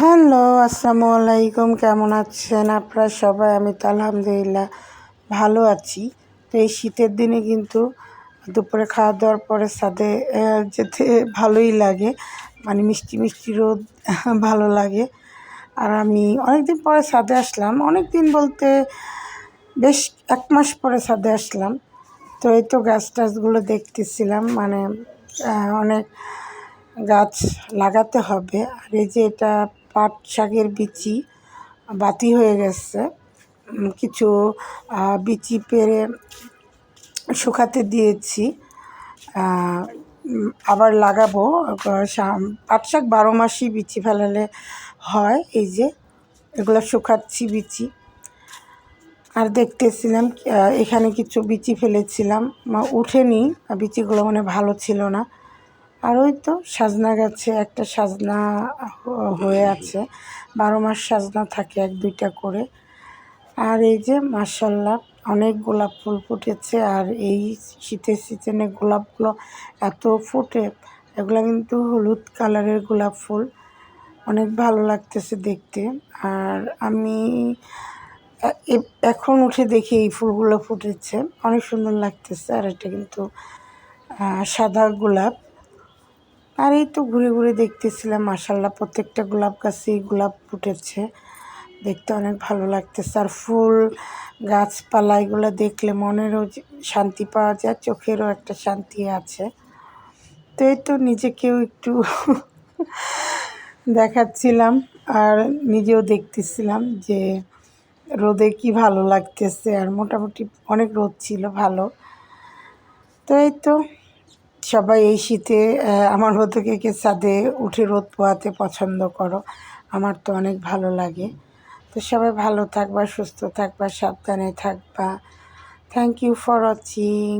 Hello, আসসালামু আলাইকুম। কেমন আছেন আপনারা সবাই? আমি তো আলহামদুলিল্লাহ ভালো আছি। তো এই শীতের দিনে কিন্তু দুপুরে খাওয়া দাওয়ার পরে ছাদে যেতে ভালোই লাগে, মানে মিষ্টি মিষ্টি রোদ ভালো লাগে। আর আমি অনেকদিন পরে ছাদে আসলাম, অনেক দিন বলতে বেশ 1 মাস পরে ছাদে আসলাম। তো এই তো গাছ টাছগুলো দেখতেছিলাম, মানে অনেক গাছ লাগাতে হবে। আর এই যে এটা পাট শাকের বিচি বাতি হয়ে গেছে, কিছু বিচি পেরে শুকাতে দিয়েছি, আবার লাগাবো। পাট শাক 12 মাসই বিচি ফেলালে হয়। এই যে এগুলো শুকাচ্ছি বিচি। আর দেখতেছিলাম এখানে কিছু বিচি ফেলেছিলাম, উঠেনি, বিচিগুলো মানে ভালো ছিল না। আর ওই তো সাজনা গাছে একটা সাজনা হয়ে আছে, 12 মাস সাজনা থাকে 1-2টা করে। আর এই যে মাশাআল্লাহ অনেক গোলাপ ফুল ফুটেছে। আর এই শীতের সিজনে গোলাপগুলো এত ফুটে, এগুলো কিন্তু হলুদ কালারের গোলাপ ফুল, অনেক ভালো লাগতেছে দেখতে। আর আমি এখন উঠে দেখি এই ফুলগুলো ফুটেছে, অনেক সুন্দর লাগতেছে। আর এটা কিন্তু সাদা গোলাপ। আর এই তো ঘুরে ঘুরে দেখতেছিলাম, মাশাআল্লাহ প্রত্যেকটা গোলাপ গাছেই গোলাপ ফুটেছে, দেখতে অনেক ভালো লাগতেছে। আর ফুল গাছপালা এগুলো দেখলে মনেরও শান্তি পাওয়া যায়, চোখেরও একটা শান্তি আছে। তো এই তো নিজেকেও একটু দেখাচ্ছিলাম আর নিজেও দেখতেছিলাম যে রোদে কি ভালো লাগতেছে। আর মোটামুটি অনেক রোদ ছিল, ভালো। তো এই তো সবাই এই শীতে আমার মতো কে ছাদে উঠে রোদ পোহাতে পছন্দ করো? আমার তো অনেক ভালো লাগে। তো সবাই ভালো থাকবা, সুস্থ থাকবা, সাবধানে থাকবা। Thank you for watching.